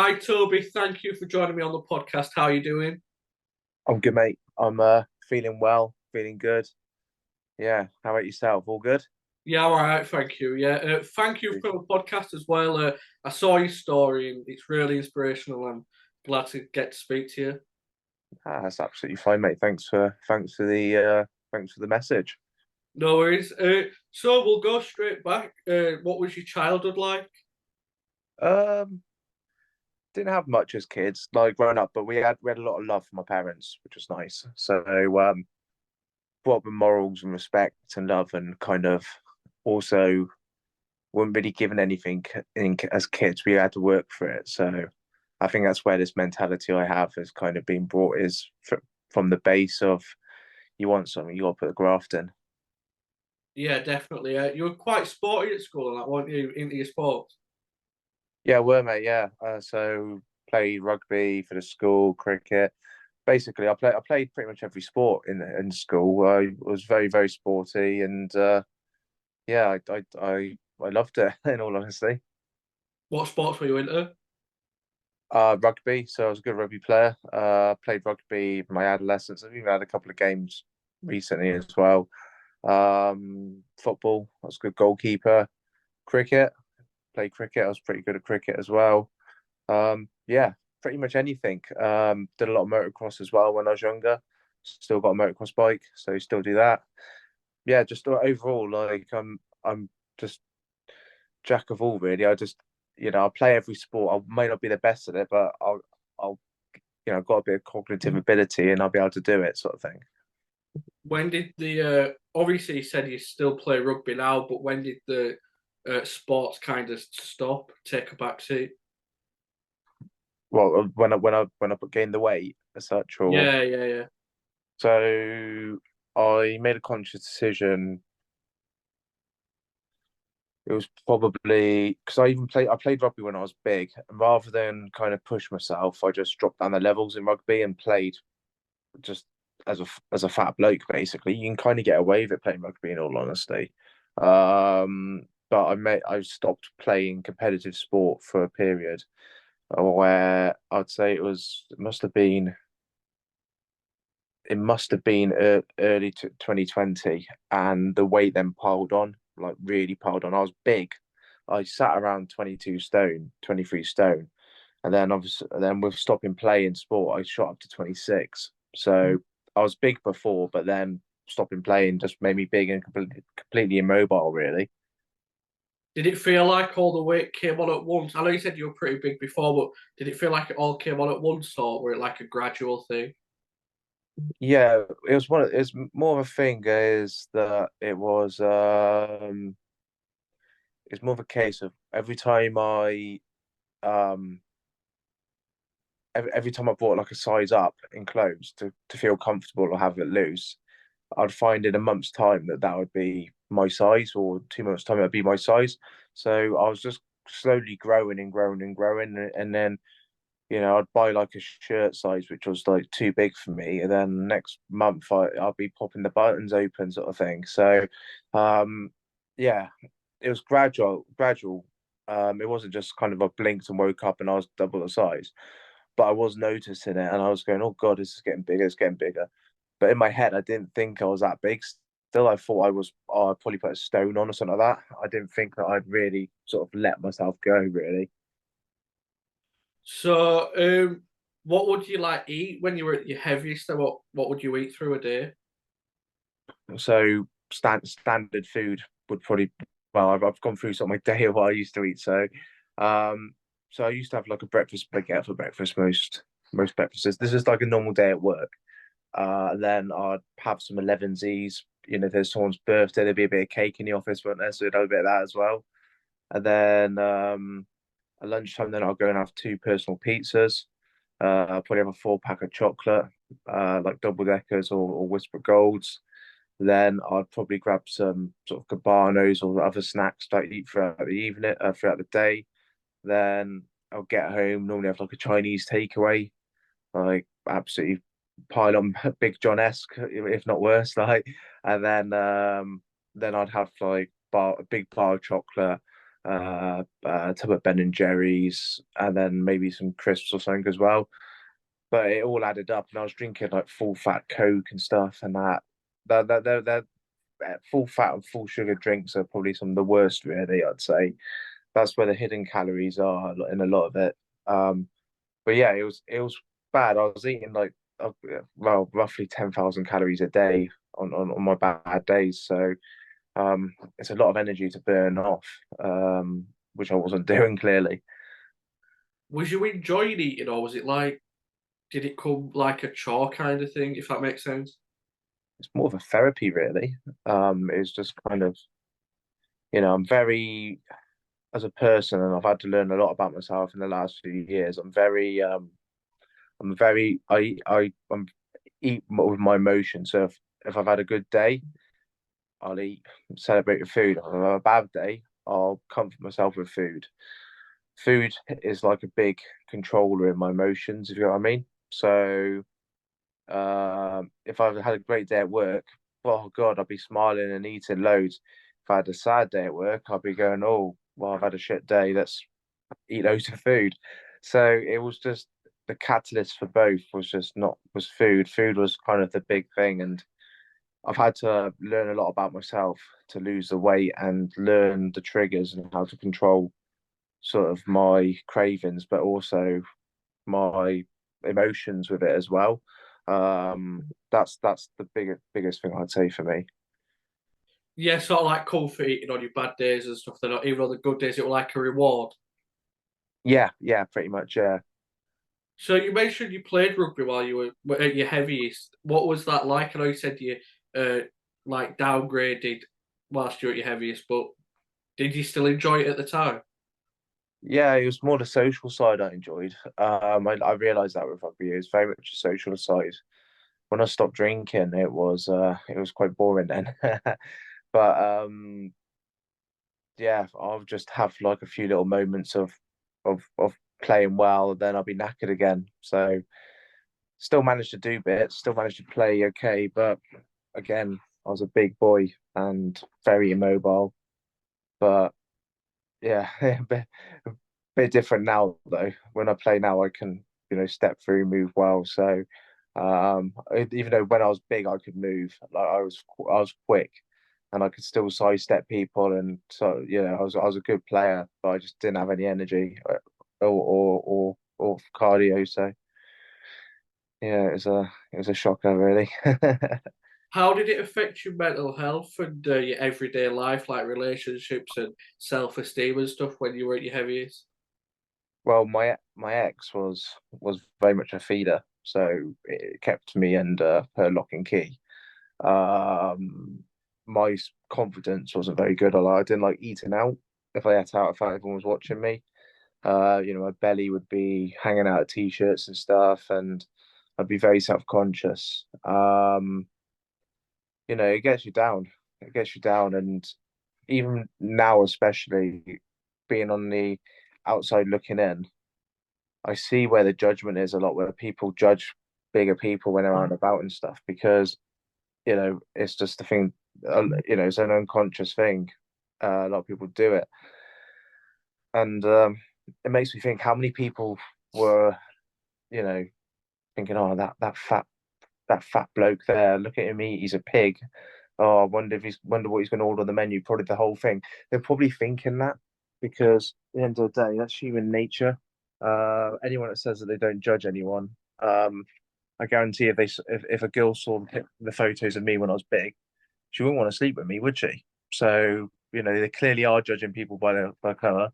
Hi, Toby. Thank you for joining me on the podcast. How are you doing? I'm good, mate. I'm feeling well, feeling good. Yeah. How about yourself? All good? Yeah, all right. Thank you. Yeah, thank you Good. for the podcast as well. I saw your story and it's really inspirational. I'm glad to get to speak to you. That's absolutely fine, mate. Thanks for the message. No worries. So we'll go straight back. What was your childhood like? Um, didn't have much as kids, like growing up, but we had a lot of love from my parents, which was nice. So brought up with morals and respect and love, and kind of also weren't really given anything as kids. We had to work for it. So I think that's where this mentality I have has kind of been brought from the base of you want something, you got to put the graft in. Yeah, definitely. You were quite sporty at school, like, weren't you, into your sports? Yeah, were mate. Yeah. So played rugby for the school, cricket. Basically, I played pretty much every sport in school. I was very sporty, and yeah, I loved it. In all honesty, What sports were you into? rugby. So I was a good rugby player. Played rugby in my adolescence. I've even had a couple of games recently as well. Football. I was a good goalkeeper. Cricket. Played cricket. I was pretty good at cricket as well. Yeah, pretty much anything. Did a lot of motocross as well when I was younger. Still got a motocross bike, so still do that. Yeah, just overall, like I'm just jack of all really. I play every sport. I may not be the best at it, but I'll got a bit of cognitive ability and I'll be able to do it, sort of thing. When did the obviously you said you still play rugby now, but when did the sports kind of stop, take a back seat? Well, when I gained the weight as such, or Yeah. so I made a conscious decision. It was probably because I played rugby when I was big, and rather than kind of push myself, I just dropped down the levels in rugby and played just as a fat bloke. Basically, you can kind of get away with it playing rugby in all honesty. But I stopped playing competitive sport for a period where I'd say it must have been early to 2020, and the weight then piled on, like really piled on. I was big. I sat around 22 stone, 23 stone, and then obviously, then with stopping playing sport, I shot up to 26. So I was big before, but then stopping playing just made me big and completely immobile, really. Did it feel like all the weight came on at once? I know you said you were pretty big before, but did it feel like it all came on at once, or were it like a gradual thing? Yeah, it's more of a thing is that it's more of a case of um every time I bought like a size up in clothes to feel comfortable or have it loose, I'd find in a month's time that would be my size, or 2 months' time that'd be my size. So I was just slowly growing and growing and growing, and then I'd buy like a shirt size which was like too big for me, and then next month I'll be popping the buttons open, sort of thing. So, yeah, it was gradual. It wasn't just kind of I blinked and woke up and I was double the size, but I was noticing it and I was going, "Oh God, this is getting bigger. It's getting bigger." But in my head, I didn't think I was that big. Still, I thought I was. Oh, I'd probably put a stone on or something like that. I didn't think that I'd really sort of let myself go. Really. So, what would you like eat when you were at your heaviest? So what would you eat through a day? So standard food would probably. Well, I've gone through sort of my day of what I used to eat. Um, so I used to have like a breakfast baguette for breakfast most breakfasts. This is like a normal day at work. Then I'd have some 11s. If there's someone's birthday, there'd be a bit of cake in the office, wouldn't there? So I'd have a bit of that as well. And then at lunchtime, then I'll go and have two personal pizzas. I'll probably have a 4 pack of chocolate, like double deckers or Whisper Golds. Then I'd probably grab some sort of cabanos or other snacks that I eat throughout the evening, throughout the day. Then I'll get home, normally have like a Chinese takeaway, like absolutely pile on Big John-esque, if not worse. Like, and then I'd have like a big bar of chocolate, tub of Ben and Jerry's, and then maybe some crisps or something as well. But it all added up, and I was drinking like full fat Coke and stuff, and that they're full fat and full sugar drinks are probably some of the worst, really. I'd say that's where the hidden calories are in a lot of it. Um, but yeah, it was bad. I was eating like well, roughly 10,000 calories a day on my bad days. So it's a lot of energy to burn off, which I wasn't doing clearly. Was you enjoying eating, or was it like, did it come like a chore kind of thing, if that makes sense? It's more of a therapy, really. It's just kind of, I'm very, as a person, and I've had to learn a lot about myself in the last few years. I'm eat with my emotions. So if I've had a good day, I'll eat, celebrate with food. If I've had a bad day, I'll comfort myself with food. Food is like a big controller in my emotions, if you know what I mean. So if I've had a great day at work, oh God, I'll be smiling and eating loads. If I had a sad day at work, I'll be going, oh, well, I've had a shit day. Let's eat loads of food. So it was just the catalyst for both was food. Food was kind of the big thing, and I've had to learn a lot about myself to lose the weight and learn the triggers and how to control sort of my cravings, but also my emotions with it as well. That's the biggest thing I'd say for me. Yeah, sort of like comfort eating on your bad days and stuff. They're not even on the good days. It was like a reward. Yeah, yeah, pretty much. Yeah. So you mentioned you played rugby while you were at your heaviest. What was that like? I know you said you uh like downgraded whilst you were at your heaviest, but did you still enjoy it at the time? Yeah, it was more the social side I enjoyed. I realized that with rugby, it was very much a social side. When I stopped drinking, it was quite boring then. But yeah, I'll just have like a few little moments of playing well, then I'll be knackered again. So still managed to do bits, still managed to play okay, but again, I was a big boy and very immobile. But yeah, a bit different now though. When I play now, I can, step through, move well. So even though when I was big, I could move, like I was quick, and I could still sidestep people, and so I was a good player, but I just didn't have any energy or cardio. So yeah, it was a shocker, really. How did it affect your mental health and your everyday life, like relationships and self-esteem and stuff when you were at your heaviest? Well, my ex was very much a feeder, so it kept me under her lock and key. My confidence wasn't very good. I didn't like eating out. If I ate out, I felt everyone was watching me. My belly would be hanging out of t-shirts and stuff, and I'd be very self-conscious. It gets you down. It gets you down, and even now, especially being on the outside looking in, I see where the judgment is a lot, where people judge bigger people when they're out and about and stuff, because it's just the thing, it's an unconscious thing. A lot of people do it, and it makes me think how many people were, you know, thinking, oh, that fat bloke there, look at him eat, he's a pig. Oh, I wonder what he's going to order on the menu. Probably the whole thing. They're probably thinking that because at the end of the day, that's human nature. Anyone that says that they don't judge anyone, I guarantee if a girl saw the photos of me when I was big, she wouldn't want to sleep with me, would she? So they clearly are judging people by their colour.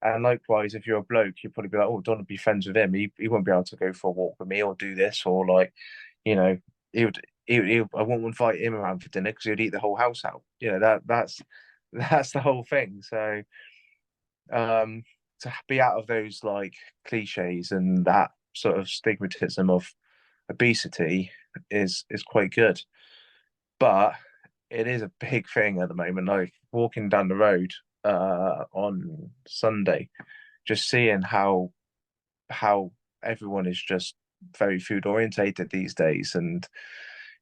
And likewise, if you're a bloke, you'd probably be like, "Oh, don't want to be friends with him. He won't be able to go for a walk with me or do this or like, you know, he would. I won't invite him around for dinner because he'd eat the whole house out. That's the whole thing. So um, to be out of those like cliches and that sort of stigmatism of obesity is quite good. But it is a big thing at the moment. Like walking down the road on Sunday, just seeing how everyone is just very food orientated these days, and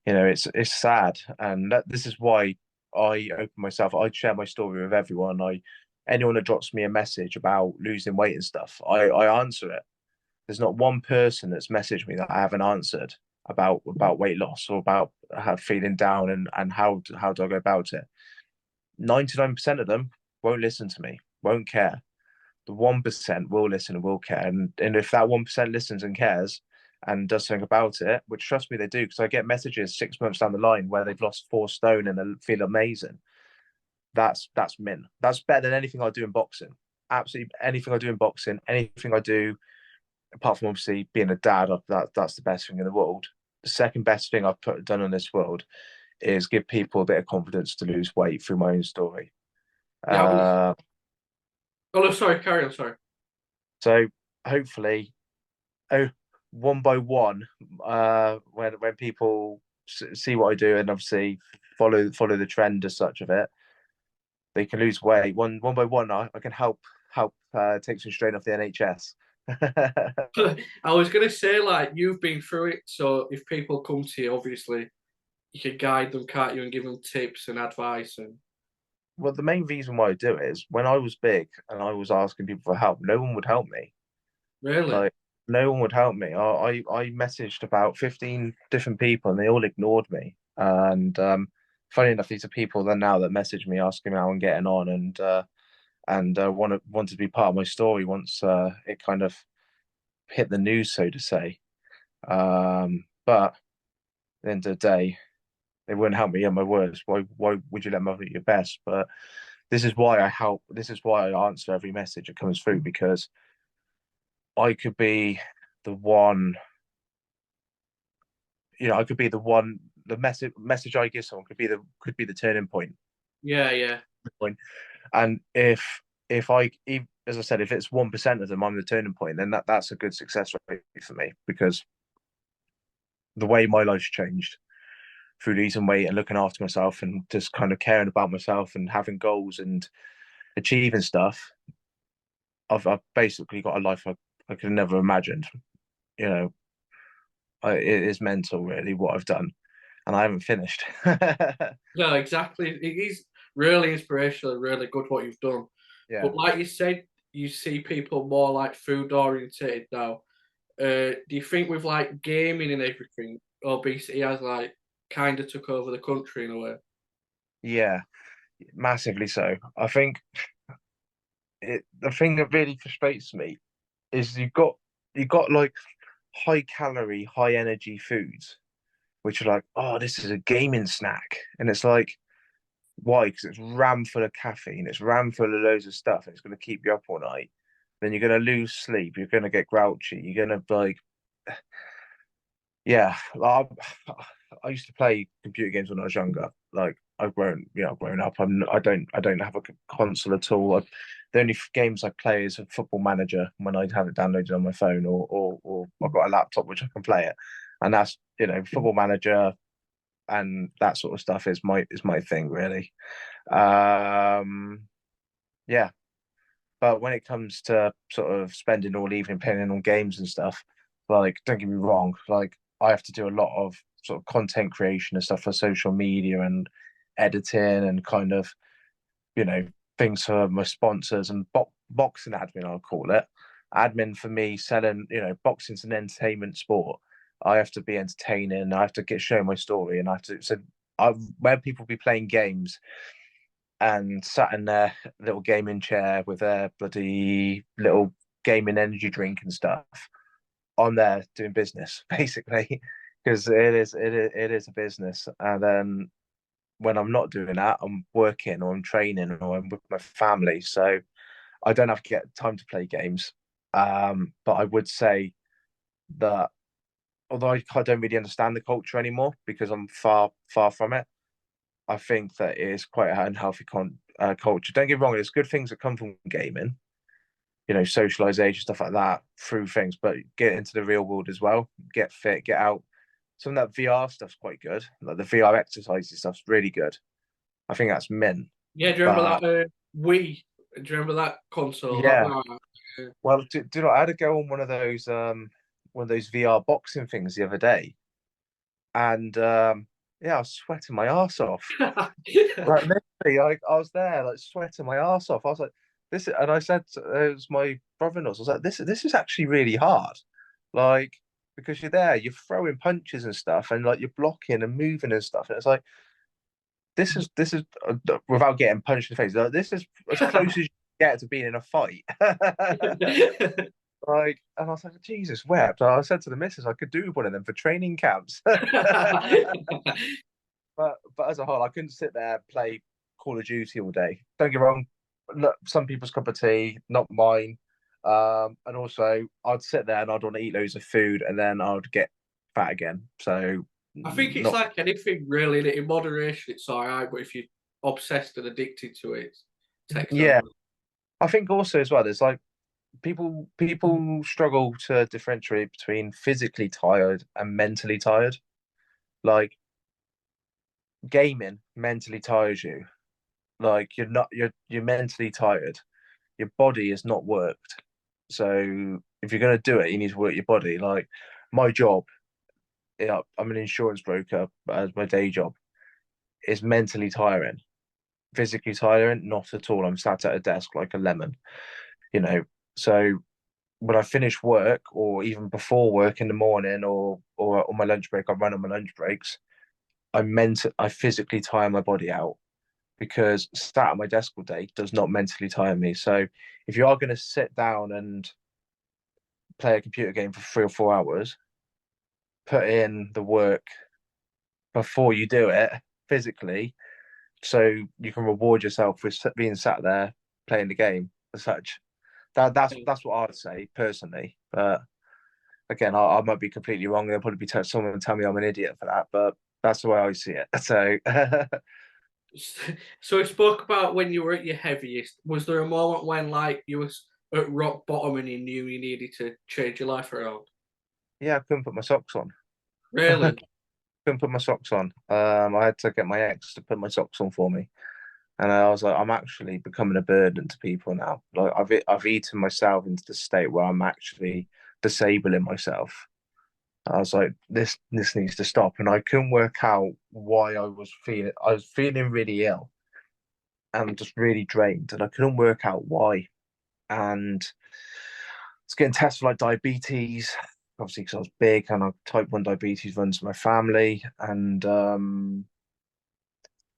it's sad. And this is why I open myself. I share my story with everyone. I anyone that drops me a message about losing weight and stuff, I answer it. There's not one person that's messaged me that I haven't answered about weight loss or about how feeling down and how do I go about it. 99% of them won't listen to me, won't care. The 1% will listen and will care. And if that 1% listens and cares and does something about it, which trust me, they do, because I get messages 6 months down the line where they've lost 4 stone and they feel amazing. That's min. That's better than anything I do in boxing. Absolutely anything I do in boxing, anything I do, apart from obviously being a dad, that's the best thing in the world. The second best thing done in this world is give people a bit of confidence to lose weight through my own story. Yeah, I was. Uh, Oh no, sorry, carry on. Sorry. so hopefully, oh, one by one, when people see what I do and obviously follow the trend as such of it, they can lose weight. One by one, I can help take some strain off the NHS. I was gonna say like you've been through it, so if people come to you, obviously you can guide them, can't you, and give them tips and advice and Well, the main reason why I do it is when I was big and I was asking people for help, no one would help me. really. Like, no one would help me. I messaged about 15 different people and they all ignored me. And funny enough, these are people that now that message me asking me how I'm getting on and wanted to be part of my story once it kind of hit the news, so to say. But at the end of the day, they wouldn't help me at my worst. Why would you let me at your best? But this is why I help. This is why I answer every message that comes through because I could be the one, I could be the one. The message I give someone could be the turning Yeah, yeah, point. And if as I said, if it's 1% of them, I'm the turning point. Then that's a good success rate for me because the way my life's changed through losing weight and looking after myself and just kind of caring about myself and having goals and achieving stuff, I've basically got a life I could have never imagined. You know, it is mental, really, what I've done, and I haven't finished. no, exactly. It is really inspirational, really good what you've done. Yeah, But like you said, you see people more like food orientated now. Do you think with like gaming and everything, obesity has like kind of took over the country in a way? yeah, massively so. I think the thing that really frustrates me is you got like high calorie, high energy foods, which are like, oh, this is a gaming snack, and it's like, why? Because it's rammed full of caffeine, it's rammed full of loads of stuff, and it's going to keep you up all night. Then you're going to lose sleep. You're going to get grouchy. You're going to like, yeah. I used to play computer games when I was younger. Like I've grown up. I don't have a console at all. The only games I play is a Football Manager when I have it downloaded on my phone, or I've got a laptop which I can play it, and that's Football Manager and that sort of stuff is my thing really. Um, yeah, but when it comes to sort of spending all evening playing on games and stuff, like don't get me wrong, like I have to do a lot of sort of content creation and stuff for social media and editing and kind of you know things for my sponsors and boxing admin, I'll call it. Admin for me selling, boxing's an entertainment sport. I have to be entertaining. I have to get show my story, and I have to. So where people be playing games and sat in their little gaming chair with their bloody little gaming energy drink and stuff, I'm there doing business basically because it is a business. And then when I'm not doing that, I'm working or I'm training or I'm with my family. So I don't have to get time to play games. But I would say that although I don't really understand the culture anymore because I'm far from it, I think that it is quite an unhealthy culture. Don't get me wrong, there's good things that come from gaming, socialization, stuff like that through things, but get into the real world as well, get fit, get out. Some of that VR stuff's quite good. Like the VR exercises stuff's really good. I think that's min. Yeah, do you remember But that Wii? Do you remember that console? That yeah, was well, I had to go on one of those VR boxing things the other day, and yeah, I was sweating my ass off. Like literally, I was there like sweating my ass off. I was like, this, and I said, it was my brother-in-law. So I was like, this is actually really hard, like because you're there, you're throwing punches and stuff, and like you're blocking and moving and stuff, and it's like this is without getting punched in the face. Like, this is as close as you get to being in a fight. Like, and I was like, Jesus wept. I said to the missus, I could do one of them for training camps. But as a whole, I couldn't sit there and play Call of Duty all day. Don't get me wrong, look, some people's cup of tea, not mine. And also, I'd sit there and I'd want to eat loads of food, and then I'd get fat again. So, I think it's not like anything really. In moderation, it's all right, but if you're obsessed and addicted to it, it takes yeah. over. I think also as well, there's like people struggle to differentiate between physically tired and mentally tired. Like gaming mentally tires you. Like you're mentally tired. Your body is not worked. So if you're gonna do it, you need to work your body. Like my job, I'm an insurance broker as my day job. Is mentally tiring. Physically tiring, not at all. I'm sat at a desk like a lemon, you know. So when I finish work, or even before work in the morning, or on my lunch break, I run on my lunch breaks. I physically tire my body out because sat at my desk all day does not mentally tire me. So if you are going to sit down and play a computer game for 3 or 4 hours, put in the work before you do it physically, so you can reward yourself with being sat there playing the game as such. That's what I'd say personally. But again, I might be completely wrong. There'll probably be someone tell me I'm an idiot for that, but that's the way I see it. So So we spoke about when you were at your heaviest. Was there a moment when like you was at rock bottom and you knew you needed to change your life around? yeah, I couldn't put my socks on. Really? Couldn't put my socks on. I had to get my ex to put my socks on for me, and I was like, I'm actually becoming a burden to people now. Like I've eaten myself into the state where I'm actually disabling myself. I was like, this needs to stop, and I couldn't work out why I was feeling. I was feeling really ill and just really drained, and I couldn't work out why. And it's getting tested for like diabetes, obviously because I was big and I type 1 diabetes runs in my family, and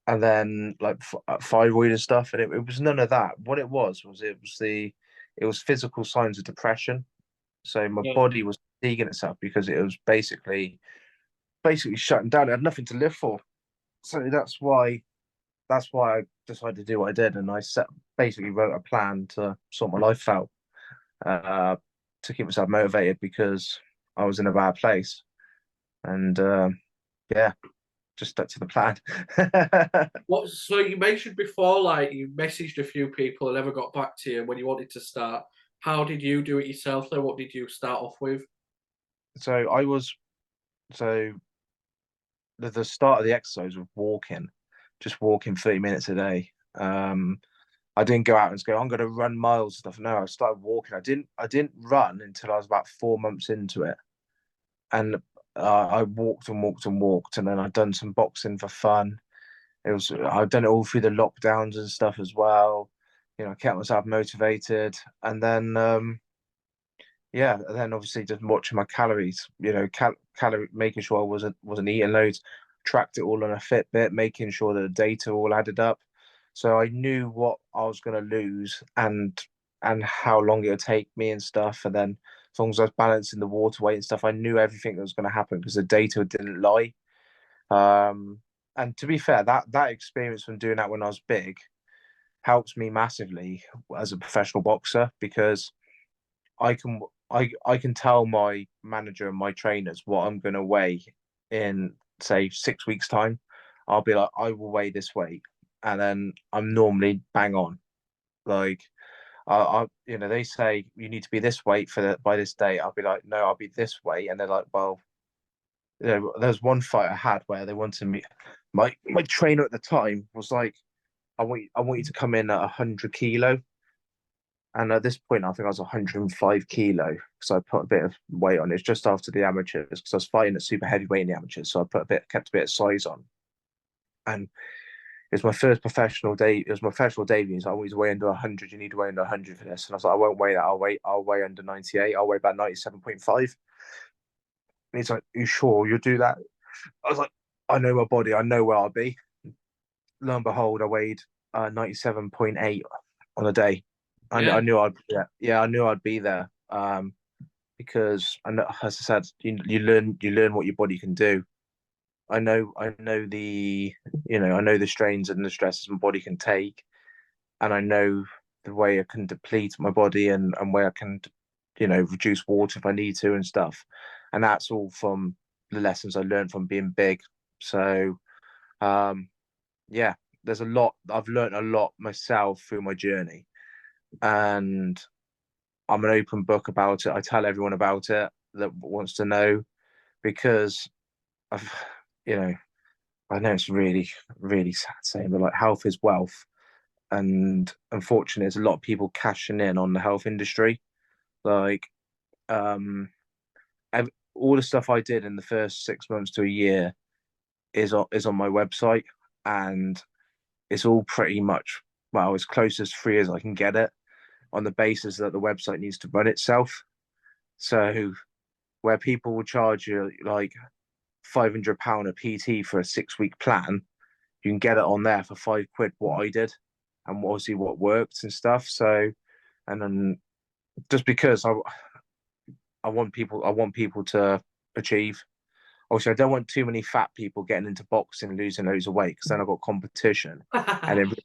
then like thyroid and stuff, and it was none of that. What it was physical signs of depression. So my Yeah. body was fatiguing itself because it was basically shutting down. It had nothing to live for. So that's why I decided to do what I did, and basically wrote a plan to sort my life out, uh, to keep myself motivated because I was in a bad place, and yeah, just stuck to the plan. What? So you mentioned before, like you messaged a few people and never got back to you when you wanted to start. How did you do it yourself? Then, what did you start off with? so I was so the start of the exercise was walking, just walking 30 minutes a day. I didn't go out and go, I'm going to run miles and stuff. No, I started walking. I didn't run until I was about 4 months into it, and I walked and walked and walked, and then I'd done some boxing for fun. I've done it all through the lockdowns and stuff as well. I kept myself motivated, and then yeah, and then obviously just watching my calories. Calorie, making sure I wasn't eating loads, tracked it all on a Fitbit, making sure that the data all added up, so I knew what I was going to lose and how long it would take me and stuff. And then as long as I was balancing the water weight and stuff, I knew everything that was going to happen because the data didn't lie. Um, and to be fair, that experience from doing that when I was big helps me massively as a professional boxer because I can I can tell my manager and my trainers what I'm going to weigh in say 6 weeks time. I'll be like, I will weigh this weight, and then I'm normally bang on. Like they say you need to be this weight by this date. I'll be like, no, I'll be this weight, and they're like, well, there's one fight I had where they wanted me. My trainer at the time was like, I want you to come in at 100 kilo. And at this point, I think I was 105 kilo because I put a bit of weight on. It's just after the amateurs because I was fighting at super heavyweight in the amateurs, so I kept a bit of size on. And It's my first professional day. It was my professional debut. So I always weigh under 100. You need to weigh under 100 for this. And I was like, I won't weigh that. I'll weigh under 98. I'll weigh about 97.5. And he's like, you sure you'll do that? I was like, I know my body. I know where I'll be. Lo and behold, I weighed 97.8 on the day. I Yeah. knew I'd yeah, I knew I'd be there. Because I know, as I said, you learn what your body can do. I know I know the strains and the stresses my body can take, and I know the way I can deplete my body and where I can, reduce water if I need to and stuff. And that's all from the lessons I learned from being big. So, um, yeah, there's a lot. I've learned a lot myself through my journey, and I'm an open book about it. I tell everyone about it that wants to know because I've, you know, I know it's really, really sad saying, but like health is wealth. And unfortunately, there's a lot of people cashing in on the health industry. Like, um, all the stuff I did in the first 6 months to a year is on my website, and it's all pretty much well as close as free as I can get it on the basis that the website needs to run itself. So where people will charge you like £500 a PT for a 6 week plan, you can get it on there for £5 what I did and obviously what worked and stuff. So and then just because I want people to achieve. Also, I don't want too many fat people getting into boxing and losing loads of weight because then I've got competition, and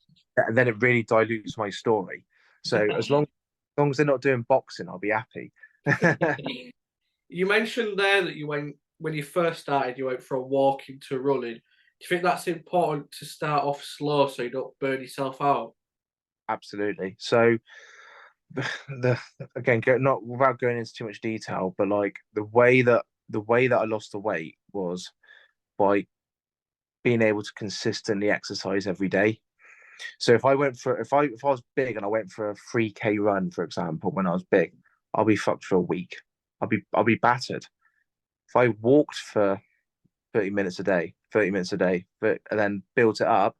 then it really dilutes my story. So as long as they're not doing boxing, I'll be happy. You mentioned there that you went when you first started, you went from walking to running. Do you think that's important to start off slow so you don't burn yourself out? Absolutely. So the again, not without going into too much detail, but like the way that I lost the weight was by being able to consistently exercise every day. So if I was big and I went for a 3K run, for example, when I was big, I'll be fucked for a week. I'll be battered. If I walked for 30 minutes a day, and then built it up,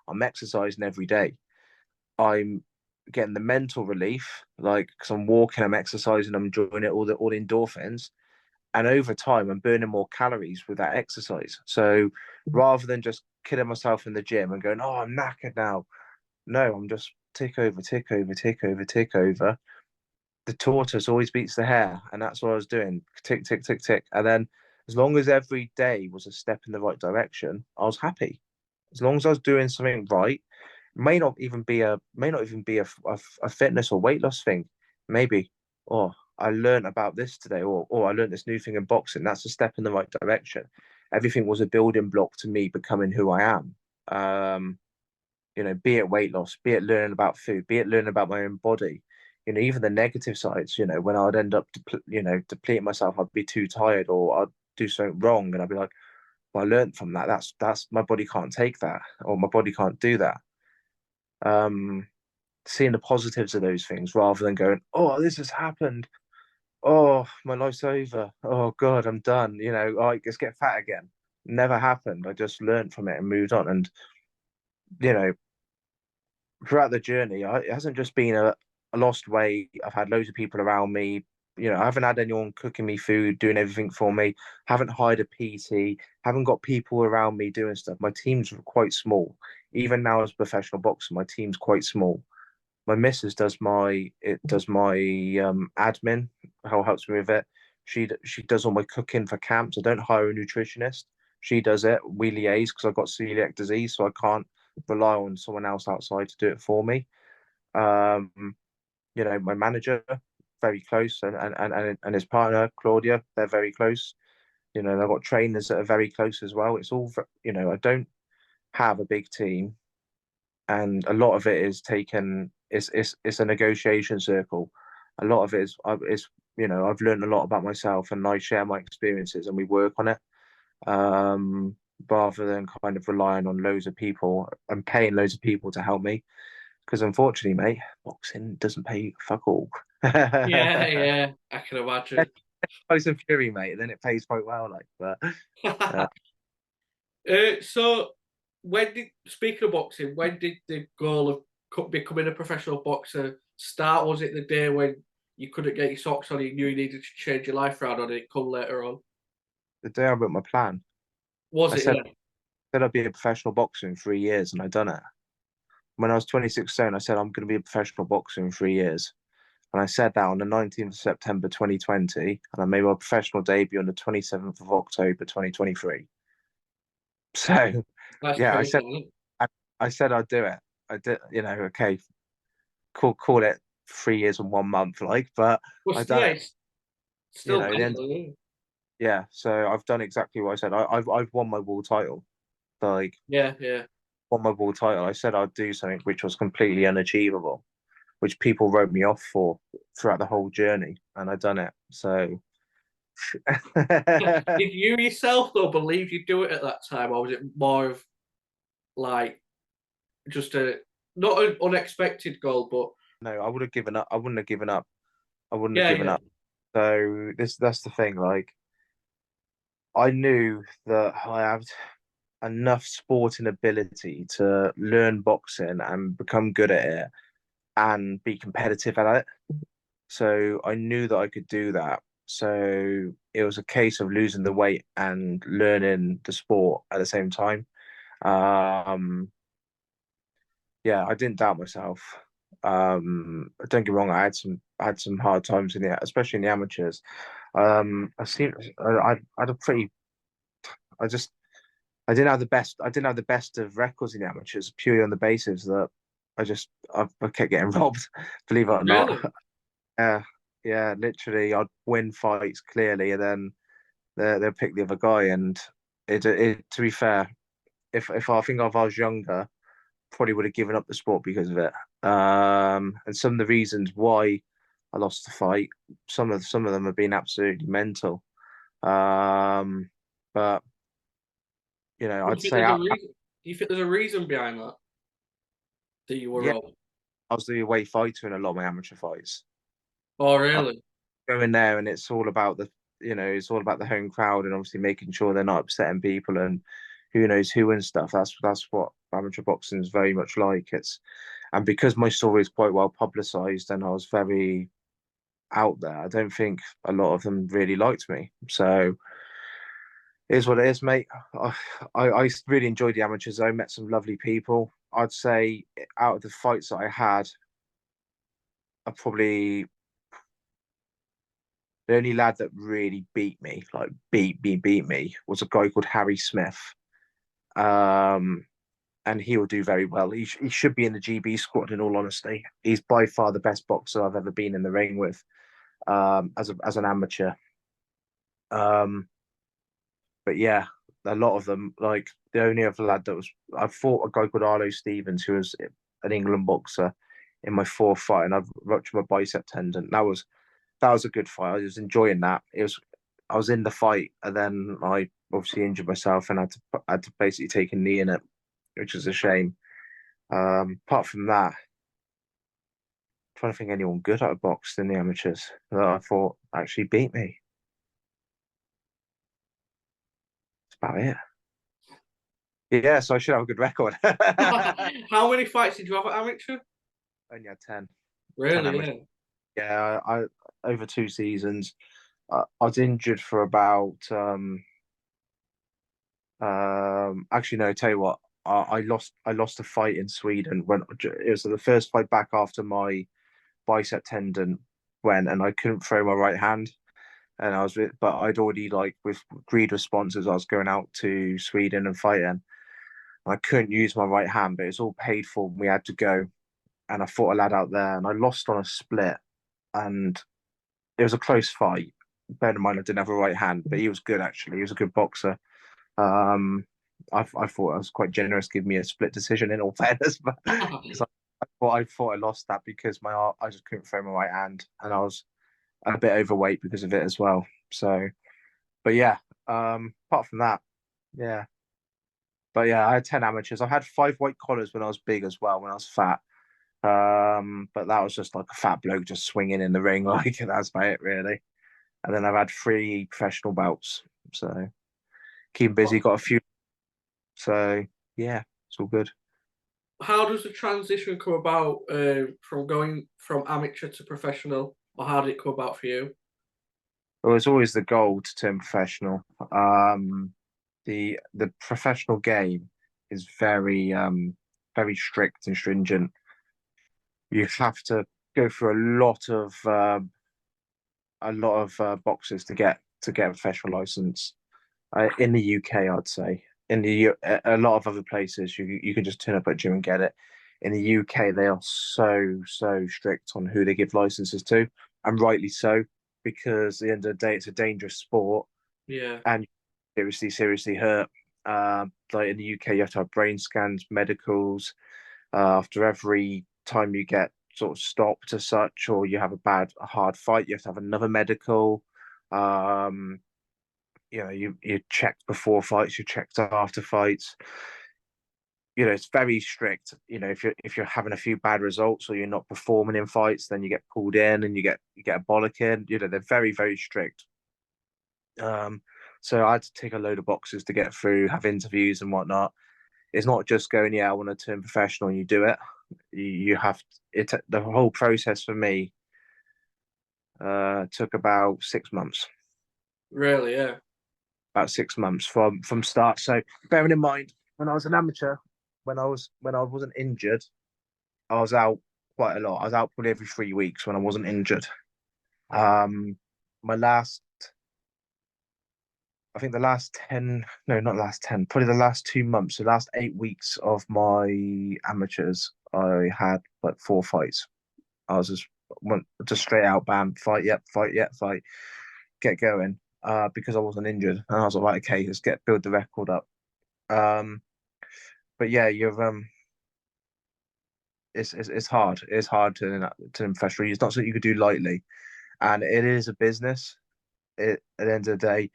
I'm exercising every day. I'm getting the mental relief, like because I'm walking, I'm exercising, I'm enjoying it, all the endorphins, and over time, I'm burning more calories with that exercise. So rather than just killing myself in the gym and going, "Oh, I'm knackered now," no, I'm just tick over, tick over, tick over, tick over. The tortoise always beats the hare, and that's what I was doing. Tick, tick, tick, tick. And then as long as every day was a step in the right direction, I was happy. As long as I was doing something right, may not even be a fitness or weight loss thing. Maybe, oh, I learned about this today, or I learned this new thing in boxing. That's a step in the right direction. Everything was a building block to me becoming who I am. Be it weight loss, be it learning about food, be it learning about my own body. Even the negative sides, when I'd end up, depleting myself, I'd be too tired or I'd do something wrong. And I'd be like, well, I learned from that. That's my body can't take that or my body can't do that. Um, Seeing the positives of those things rather than going, oh, this has happened. Oh, my life's over. Oh God, I'm done. Oh, I just get fat again. Never happened. I just learned from it and moved on. And, you know, throughout the journey, it hasn't just been a lost weight. I've had loads of people around me. I haven't had anyone cooking me food, doing everything for me. Haven't hired a PT. Haven't got people around me doing stuff. My team's quite small. Even now as a professional boxer, my team's quite small. My missus does my admin, how helps me with it. She does all my cooking for camps. I don't hire a nutritionist. She does it. We liaise because I've got celiac disease, so I can't rely on someone else outside to do it for me. Um, my manager, very close, and his partner, Claudia, they're very close. I've got trainers that are very close as well. It's all, I don't have a big team, and a lot of it is taken. It's a negotiation circle. A lot of it is I've learned a lot about myself, and I share my experiences, and we work on it. Um, Rather than kind of relying on loads of people and paying loads of people to help me. Because unfortunately, mate, boxing doesn't pay fuck all. Yeah, yeah, I can imagine. Tyson Fury, mate, and then it pays quite well. Like, but uh, So when did speaking of boxing, when did the goal of becoming a professional boxer start? Was it the day when you couldn't get your socks on, you knew you needed to change your life around, or did it come later on? The day I wrote my plan, Was I it? said Yeah, I'd be a professional boxer in 3 years, and I done it. When I was 26 stone, I said I'm going to be a professional boxer in 3 years. And I said that on the 19th of September 2020, and I made my professional debut on the 27th of October 2023. So, that's yeah, crazy. Isn't it? I, I said I'd do it. I did, okay, call it 3 years and 1 month, like, but I But done yeah, it. it's still The end. mental. Yeah, so I've done exactly what I said. I've won my world title. Like, Yeah, yeah. won my world title. I said I'd do something which was completely unachievable, which people wrote me off for throughout the whole journey, and I done it. So, Did you yourself though believe you'd do it at that time, or was it more of like just a not an unexpected goal, but no, I would have given up. I wouldn't have given up. I wouldn't have yeah, given yeah. up. So that's the thing. Like, I knew that I had enough sporting ability to learn boxing and become good at it and be competitive at it. So I knew that I could do that. So it was a case of losing the weight and learning the sport at the same time. Um, yeah, I didn't doubt myself. Don't get me wrong, I had some hard times in the especially in the amateurs. I seem I had a pretty I just I didn't have the best of records in the amateurs purely on the basis that I kept getting robbed, believe it or not. Really? Yeah, yeah, literally, I'd win fights clearly, and then they'll pick the other guy. And to be fair, if I think if I was younger, probably would have given up the sport because of it. And some of the reasons why I lost the fight, some of them have been absolutely mental. Um, but Do you I'd think say there's a reason? Do you think there's a reason behind that you were yeah, wrong? I was the away fighter in a lot of my amateur fights. Oh, I really? go in there and it's all about it's all about the home crowd and obviously making sure they're not upsetting people and who knows who and stuff. That's what amateur boxing is very much like. And because my story is quite well publicized and I was very out there, I don't think a lot of them really liked me. So it is what it is, mate. I really enjoyed the amateurs. I met some lovely people. I'd say out of the fights that I had, I probably the only lad that really beat me, like beat me, was a guy called Harry Smith. Um, and he will do very well. He should be in the GB squad. In all honesty, he's by far the best boxer I've ever been in the ring with, as an amateur. Um, but yeah, a lot of them, like the only other lad that was, I fought a guy called Arlo Stevens, who was an England boxer in my fourth fight, and I've ruptured my bicep tendon. That was a good fight. I was enjoying that. I was in the fight, and then I obviously injured myself and had to basically take a knee in it, which is a shame. Apart from that, I'm trying to think anyone good out of boxed in the amateurs that I thought actually beat me. That's about it. Yeah, so I should have a good record. How many fights did you have at amateur? Only had 10 Really? amateurs. Yeah. Yeah, I over 2 seasons. I was injured for about actually no, tell you what, I lost a fight in Sweden when it was the first fight back after my bicep tendon went and I couldn't throw my right hand. And but I'd already like with agreed responses, I was going out to Sweden and fighting. I couldn't use my right hand, but it's all paid for. We had to go, and I fought a lad out there, and I lost on a split, and it was a close fight. Bear in mind, I didn't have a right hand, but he was good actually. He was a good boxer. Um, I thought I was quite generous, giving me a split decision in all fairness, but because I thought I lost that because I just couldn't throw my right hand, and I was a bit overweight because of it as well. So, but yeah, apart from that, yeah, but yeah, I had 10 amateurs. I had 5 white collars when I was big as well, when I was fat. But that was just like a fat bloke just swinging in the ring, like that's about it really. And then I've had 3 professional bouts, so keep busy. Got a few, so yeah. It's all good. How does the transition come about from going from amateur to professional, or how did it come about for you? It was always the goal to turn professional. The professional game is very strict and stringent. You have to go through a lot of boxes to get a professional license. In the UK, I'd say. In a lot of other places, you can just turn up at a gym and get it. In the UK, they are so strict on who they give licenses to, and rightly so, because at the end of the day, it's a dangerous sport, Yeah, and seriously hurt. Like in the UK, you have to have brain scans, medicals. After every time you get sort of stopped as such, or you have a hard fight, you have to have another medical. Um, you're checked before fights, you're checked after fights. It's very strict. If you're having a few bad results or you're not performing in fights, then you get pulled in and you get a bollocking. They're very strict. Um, so I had to take a load of boxes to get through, have interviews and whatnot. It's not just going, yeah, I want to turn professional and you do it. You have it. The whole process for me took about 6 months. really, yeah. About 6 months from start. So bearing in mind, when I was an amateur, when I wasn't injured, I was out quite a lot. I was out probably every 3 weeks when I wasn't injured. My last, I think the last 10, no, not last 10, probably the last 2 months, the last 8 weeks of my amateurs, I had like 4 fights. I was just went just straight out, bam, fight, yep, fight, yep, fight, get going. Because I wasn't injured, and I was like, right, okay, let's build the record up. Um, but yeah, it's hard. It's hard to professional. It's not something you could do lightly, and it is a business. At the end of the day,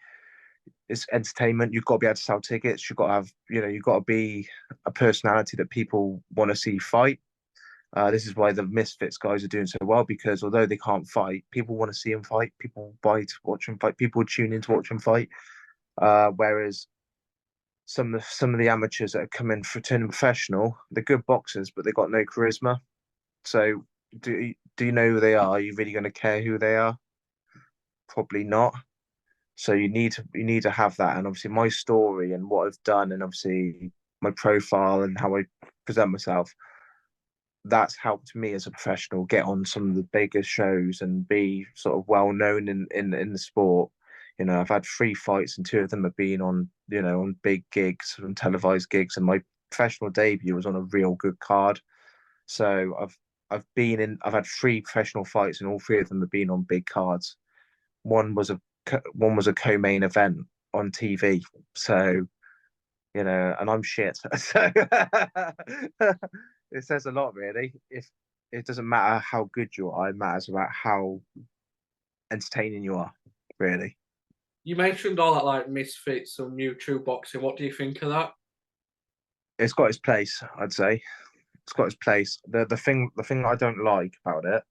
it's entertainment. You've got to be able to sell tickets. You've got to have, you've got to be a personality that people want to see fight. This is why the Misfits guys are doing so well, because although they can't fight, people want to see them fight. People buy to watch them fight. People tune in to watch them fight. Whereas some of the amateurs that are coming for turning professional, they're good boxers, but they've got no charisma. So do you know who they are? Are you really going to care who they are? Probably not. So you need to have that. And obviously my story and what I've done, and obviously my profile and how I present myself, that's helped me as a professional get on some of the biggest shows and be sort of well known in the sport. I've had 3 fights and two of them have been on, on big gigs, on televised gigs, and my professional debut was on a real good card. So I've had 3 professional fights and all three of them have been on big cards. One was a one was a co-main event on TV. So, and I'm shit. So it says a lot, really. If it doesn't matter how good you are, it matters about how entertaining you are, really. You mentioned all that like misfits and YouTube boxing. What do you think of that? It's got its place, I'd say. It's got its place. The thing I don't like about it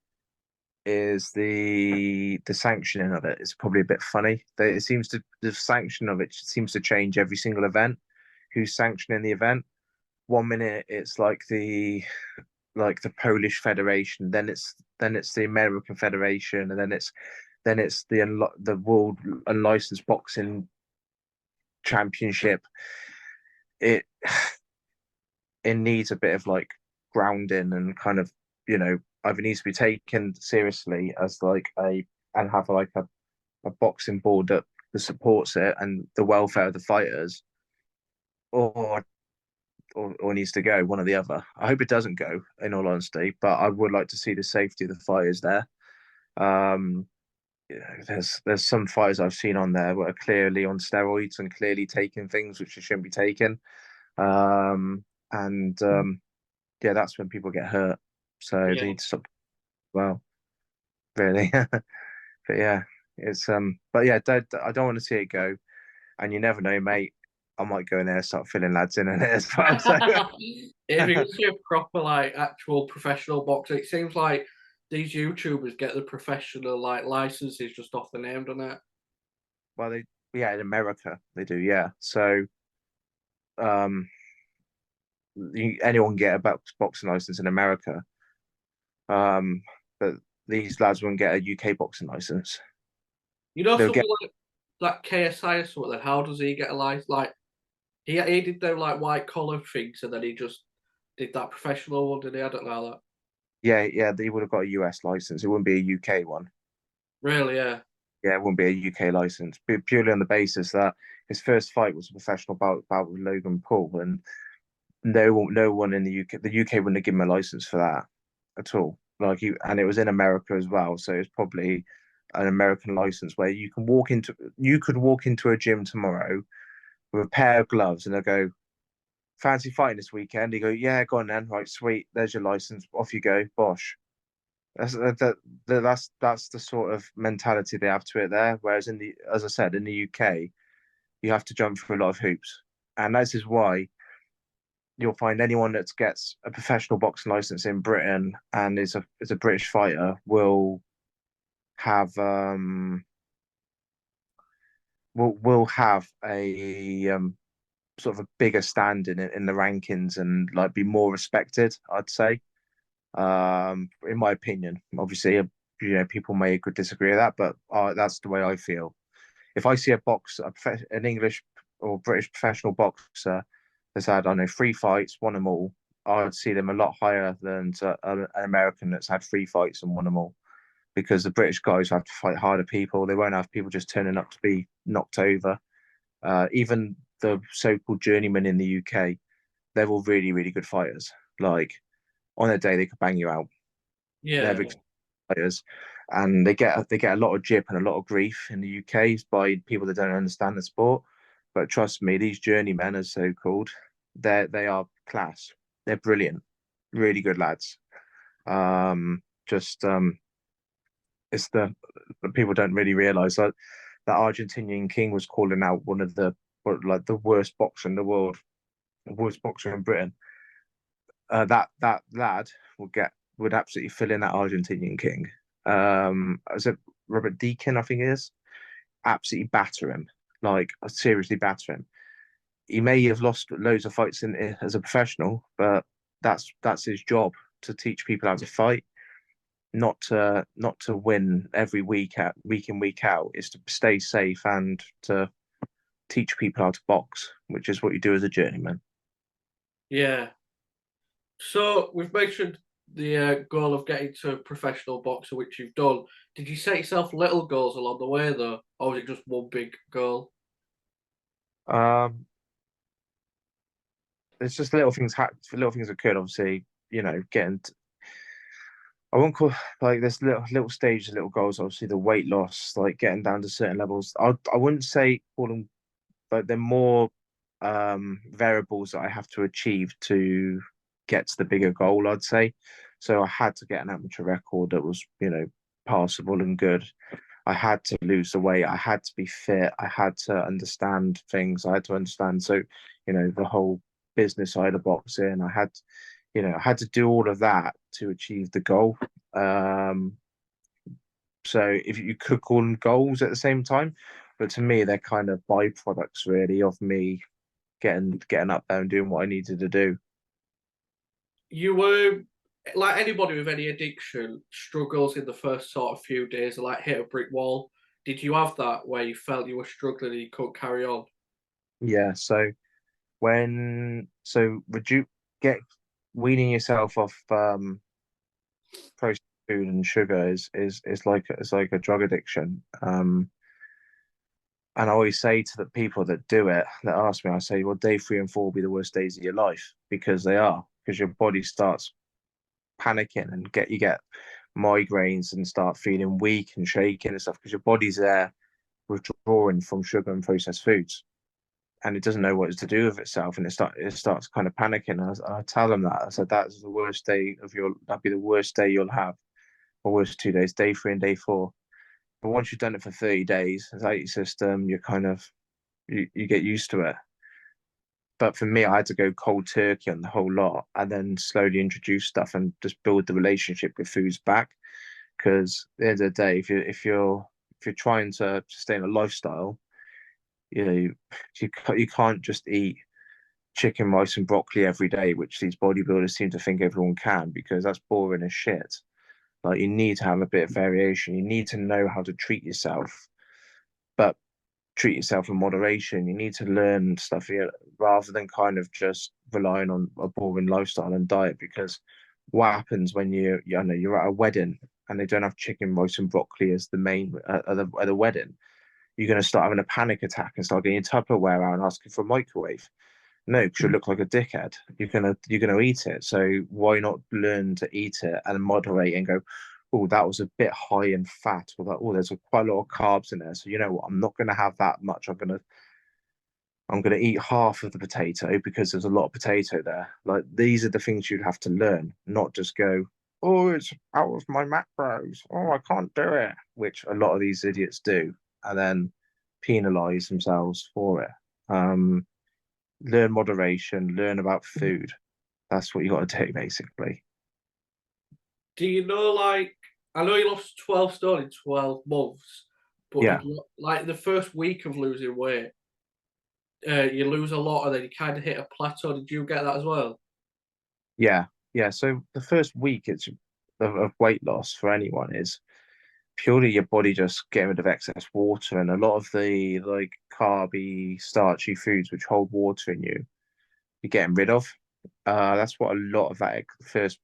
is the sanctioning of it. It's probably a bit funny. It seems to the sanction of it seems to change every single event. Who's sanctioning the event? 1 minute it's like the Polish Federation, then it's the American Federation, and then it's the World Unlicensed Boxing Championship. It it needs a bit of like grounding and kind of either needs to be taken seriously as like a and have like a boxing board that supports it and the welfare of the fighters, or or needs to go, one or the other. I hope it doesn't go, in all honesty, but I would like to see the safety of the fighters there. Um, there's some fighters I've seen on there that are clearly on steroids and clearly taking things which they shouldn't be taking. And yeah, that's when people get hurt. So they Yeah. need to stop. Well, really, but yeah, but yeah, I don't want to see it go. And you never know, mate. I might go in there and start filling lads in it as well. So If you see a proper like actual professional boxer, it seems like these YouTubers get the professional like licenses just off the name, don't it? well, yeah, in America they do, yeah. So um, anyone can get a boxing license in America, but these lads wouldn't get a UK boxing license. You know, They'll get someone like KSI or something. Then how does he get a license? Like he did them like white collar things, and then he just did that professional one. Did he? I don't know that. yeah, they would have got a US license. It wouldn't be a UK one. Really? Yeah. Yeah, it wouldn't be a UK license, purely on the basis that his first fight was a professional bout with Logan Paul, and no one in the UK wouldn't have given him a license for that at all. And it was in America as well, so it's probably an American license where you could walk into a gym tomorrow with a pair of gloves and they'll go, fancy fighting this weekend? You go, yeah, go on then, right, sweet, there's your license, off you go, bosh. That's the sort of mentality they have to it there. Whereas as I said, in the UK, you have to jump through a lot of hoops, and this is why you'll find anyone that gets a professional boxing license in Britain and is a British fighter have um will have a sort of a bigger standing in the rankings and like be more respected, I'd say. In my opinion, obviously, people may could disagree with that, but that's the way I feel. If I see an English or British professional boxer that's had, I don't know, 3 fights, won them all, I'd see them a lot higher than an American that's had 3 fights and won them all. Because the British guys have to fight harder people. They won't have people just turning up to be knocked over. Even the so-called journeymen in the UK, they're all really, really good fighters. Like on a day, they could bang you out. They're Yeah. big fighters, and they get a lot of jip and a lot of grief in the UK by people that don't understand the sport. But trust me, these journeymen, as so called, they are class. They're brilliant, really good lads. Just it's the people don't really realize that Argentinian king was calling out one of the worst boxer in the world, the worst boxer in Britain. That lad would absolutely fill in that Argentinian king. Is it Robert Deakin? I think it is. Absolutely batter him, like seriously batter him. He may have lost loads of fights as a professional, but that's his job to teach people how to fight, not to win every week in week out. Is to stay safe and to teach people how to box, which is what you do as a journeyman. Yeah. So we've mentioned the goal of getting to a professional boxer, which you've done. Did you set yourself little goals along the way, though, or was it just one big goal? Um, it's just little things occurred. Obviously, getting. I won't call like there's little stages, little goals. Obviously, the weight loss, like getting down to certain levels. I wouldn't say call them, but they're more variables that I have to achieve to get to the bigger goal, I'd say. So I had to get an amateur record that was, passable and good. I had to lose the weight. I had to be fit. I had to understand things. I had to understand. So, the whole business side of boxing. I had to do all of that to achieve the goal. Um, so if you could call them goals at the same time, but to me, they're kind of byproducts really of me getting up there and doing what I needed to do. You were like anybody with any addiction struggles in the first sort of few days, like hit a brick wall. Did you have that where you felt you were struggling and you couldn't carry on? Yeah. Would you get weaning yourself off processed food and sugar is like a drug addiction. And I always say to the people that do it, that ask me, I say, well, day 3 and 4 will be the worst days of your life because they are, because your body starts panicking and you get migraines and start feeling weak and shaking and stuff because your body's there withdrawing from sugar and processed foods and it doesn't know what it's to do with itself and it starts kind of panicking. I tell them that I said that's the worst day of your that'd be the worst day you'll have, or worst 2 days, day 3 and day 4. But once you've done it for 30 days, it's out your system. You're kind of you get used to it. But for me, I had to go cold turkey on the whole lot and then slowly introduce stuff and just build the relationship with foods back. Because at the end of the day, if you're trying to sustain a lifestyle, you know you you can't just eat chicken, rice, and broccoli every day, which these bodybuilders seem to think everyone can, because that's boring as shit. Like you need to have a bit of variation. You need to know how to treat yourself, but treat yourself in moderation. You need to learn stuff here rather than kind of just relying on a boring lifestyle and diet. Because what happens when you know you're at a wedding and they don't have chicken, rice, and broccoli as the main at the wedding? You're going to start having a panic attack and start getting your Tupperware out and asking for a microwave. No, because you look like a dickhead. You're gonna eat it. So why not learn to eat it and moderate and go, oh, that was a bit high in fat, or that, oh, there's quite a lot of carbs in there. So you know what? I'm not gonna have that much. I'm gonna eat half of the potato because there's a lot of potato there. Like these are the things you'd have to learn, not just go, oh, it's out of my macros. Oh, I can't do it, which a lot of these idiots do, and then penalize themselves for it. Learn moderation, learn about food. That's what you got to do, basically. Do you know, like, I know you lost 12 stone in 12 months, but Yeah, did you, like, the first week of losing weight, you lose a lot and then you kind of hit a plateau? Did you get that as well? yeah, yeah. So the first week of weight loss for anyone is purely your body just getting rid of excess water, and a lot of the like carby, starchy foods which hold water in you, you're getting rid of. That's what a lot of that first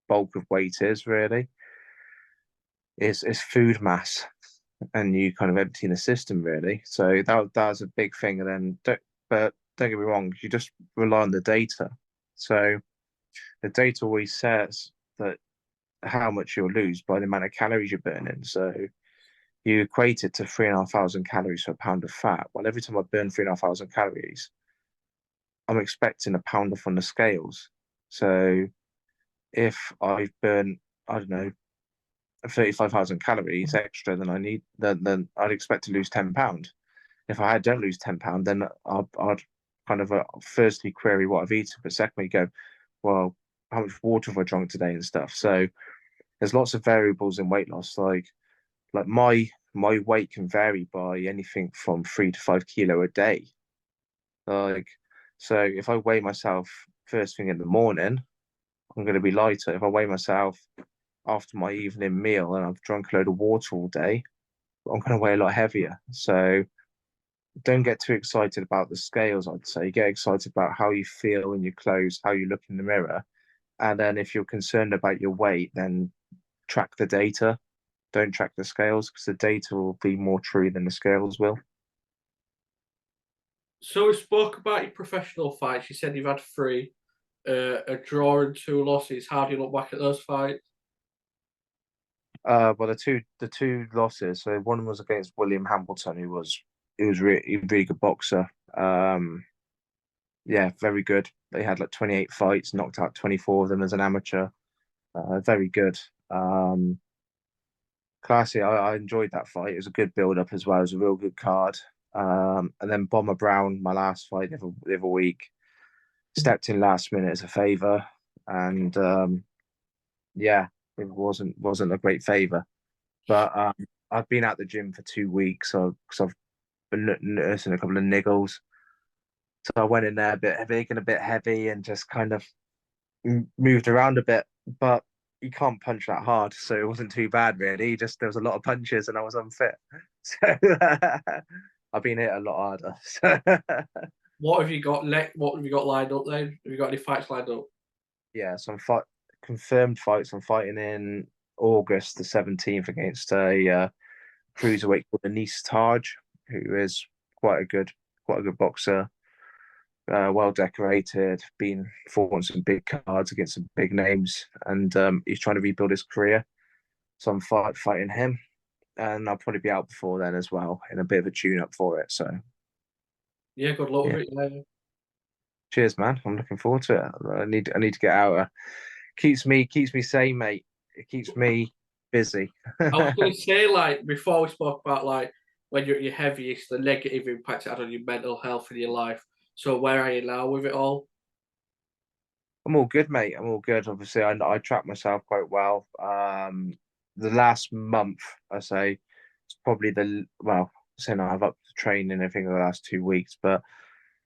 bulk of weight is really. Is food mass, and you kind of empty the system really. So that's a big thing. And then, but don't get me wrong, you just rely on the data. So the data always says that how much you'll lose by the amount of calories you're burning. So you equate it to 3,500 calories for a pound of fat. Well, every time I burn 3,500 calories, I'm expecting a pound off on the scales. So if I burn, I don't know, 35,000 calories extra than I need, then I'd expect to lose £10. If I don't lose £10, then I'd kind of firstly query what I've eaten, but secondly go, well, how much water have I drunk today and stuff. So there's lots of variables in weight loss. Like my weight can vary by anything from 3 to 5 kilo a day. Like so, if I weigh myself first thing in the morning, I'm going to be lighter. If I weigh myself after my evening meal and I've drunk a load of water all day, I'm going to weigh a lot heavier. So don't get too excited about the scales, I'd say. Get excited about how you feel in your clothes, how you look in the mirror. And then if you're concerned about your weight, then track the data. Don't track the scales because the data will be more true than the scales will. So we spoke about your professional fights. You said you've had three, a draw and two losses. How do you look back at those fights? Well, the two losses. So one was against William Hamilton, who was really good boxer. Um, yeah, very good. They had like 28 fights, knocked out 24 of them as an amateur. Very good. Um, Classy. I enjoyed that fight. It was a good build up as well. It was a real good card. And then Bomber Brown, my last fight the other week, stepped in last minute as a favour, and yeah, it wasn't a great favour. But I've been at the gym for 2 weeks, so because I've been nursing a couple of niggles, so I went in there a bit big and a bit heavy, and just kind of moved around a bit. But you can't punch that hard, so it wasn't too bad really. Just there was a lot of punches, and I was unfit, so I've been hit a lot harder. So What have you got next? What have you got lined up then? Have you got any fights lined up? yeah, some confirmed fights. I'm fighting in August the 17th against a cruiserweight called Anis Taj, who is quite a good boxer, well decorated, been fought on some big cards against some big names, and he's trying to rebuild his career. So I'm fighting him, and I'll probably be out before then as well in a bit of a tune up for it. So Yeah, good luck yeah, with it. Yeah. cheers, man. I'm looking forward to it. I need to get out. Keeps me sane, mate. It keeps me busy. I was going to say, like, before we spoke about, like, when you're at your heaviest, the negative impact it had on your mental health and your life. So, where are you now with it all? I'm all good, mate. I'm all good. Obviously, I track myself quite well. The last month, I say, it's probably the well, saying I've upped the training and everything the last 2 weeks, but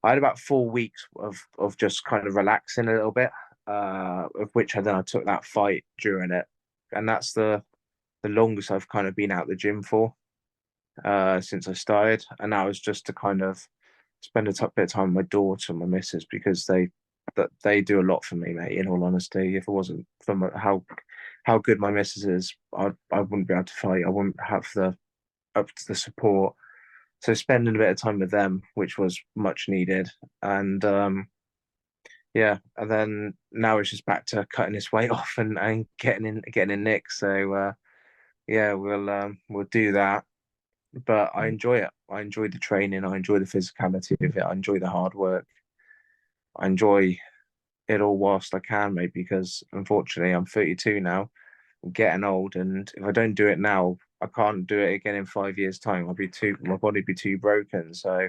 I had about 4 weeks of just kind of relaxing a little bit, of which I took that fight during it, and that's the longest I've kind of been out the gym for since I started, and that was just to kind of spend bit of time with my daughter and my missus because they do a lot for me, mate. In all honesty, if it wasn't for how good my missus is, I wouldn't be able to fight. I wouldn't have the up to the support. So spending a bit of time with them, which was much needed, and yeah, and then now it's just back to cutting this weight off and getting in nick. So yeah, we'll do that. But I enjoy it. I enjoy the training. I enjoy the physicality of it. I enjoy the hard work. I enjoy it all whilst I can, mate, because unfortunately I'm 32 now. I'm getting old, and if I don't do it now, I can't do it again in 5 years' time. My body be too broken. So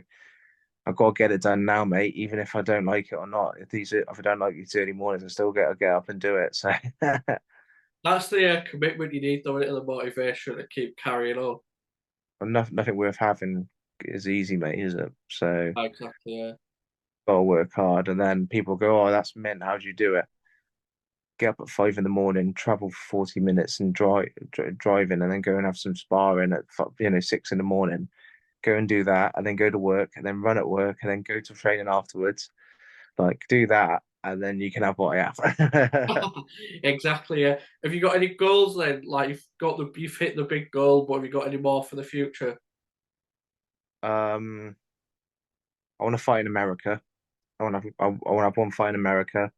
I've got to get it done now, mate, even if I don't like it or not. If I don't like these early mornings, I still got to get up and do it. So That's the commitment you need, though, and the motivation to keep carrying on. nothing worth having is easy, mate, is it? So Exactly. Yeah. gotta work hard. And then people go, "Oh, that's mint. How do you do it?" Get up at 5 in the morning, travel for 40 minutes, and driving, and then go and have some sparring at 6 in the morning. Go and do that, and then go to work, and then run at work, and then go to training afterwards. Like do that, and then you can have what I have. Exactly. Yeah. Have you got any goals then? Like you've hit the big goal, but have you got any more for the future? um, I want to fight in America. I want to have one fight in America.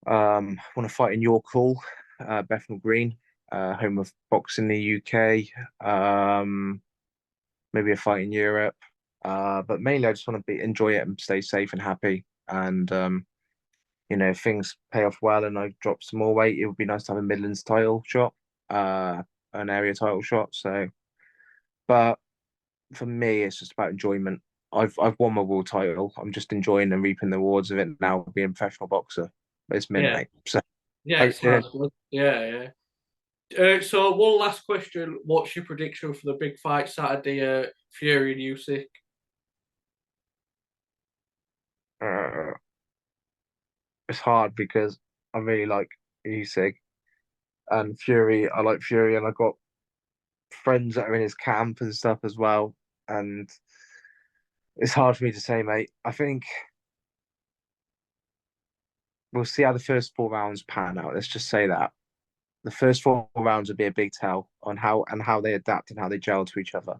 I want to fight in York Hall, Bethnal Green, home of boxing in the UK. Maybe a fight in Europe. But mainly I just want to enjoy it and stay safe and happy. And if things pay off well and I drop some more weight, it would be nice to have a Midlands title shot, uh, an area title shot. So, but for me, it's just about enjoyment. I've won my world title. I'm just enjoying and reaping the rewards of it now, being a professional boxer. It's mint, Yeah. mate. So, Yeah. It hopefully, sounds good. Yeah. Yeah. So one last question: what's your prediction for the big fight Saturday? Fury and Usyk. uh, it's hard because I really like Usyk and Fury. I like Fury, and I got friends that are in his camp and stuff as well. And it's hard for me to say, mate. I think we'll see how the first 4 rounds pan out. Let's just say that the first 4 rounds will be a big tell on how they adapt and how they gel to each other.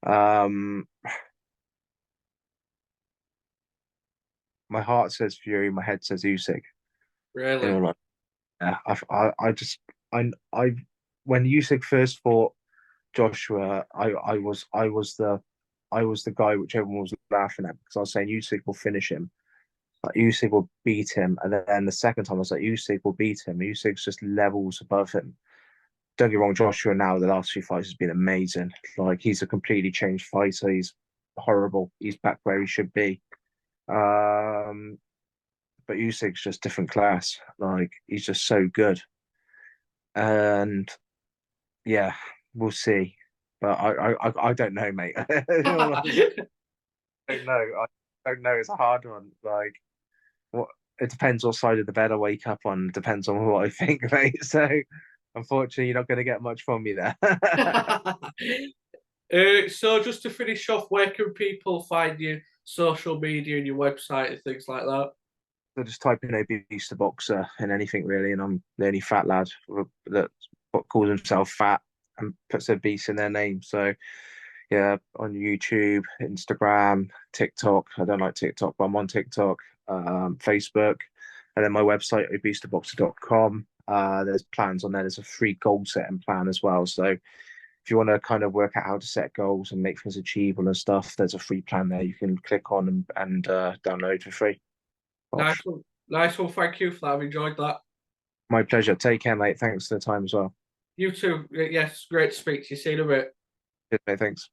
Um, my heart says Fury, my head says Usyk. In Really? all honesty, yeah, I just I when Usyk first fought Joshua, I was the guy which everyone was laughing at because I was saying Usyk will finish him. Like Usyk will beat him, and then the second time I was like Usyk will beat him. Usyk's just levels above him. Don't get me wrong, Joshua now the last few fights has been amazing. Like he's a completely changed fighter. He's horrible. He's back where he should be. Um, but Usyk's just different class. Like he's just so good. And yeah, we'll see. But I don't know, mate. I don't know. I don't know. It's a hard one. Like what? It depends what side of the bed I wake up on. It depends on what I think, mate. So unfortunately, you're not going to get much from me there. So just to finish off, where can people find your social media and your website and things like that? So just type in obese the boxer and anything really, and I'm the only fat lad that calls himself fat and puts obese in their name. So yeah, on YouTube, Instagram, TikTok. I don't like TikTok, but I'm on TikTok, Facebook, and then my website, obesetheboxer.com. There's plans on there. There's a free goal setting plan as well. So if you want to kind of work out how to set goals and make things achievable and stuff, there's a free plan there you can click on and download for free. Nice Bosh. one. Nice one. Thank you for that. I've enjoyed that. My pleasure. Take care, mate. Thanks for the time as well. You too. Yes, great to speak to you. See you in a bit. Cheers, mate. Thanks.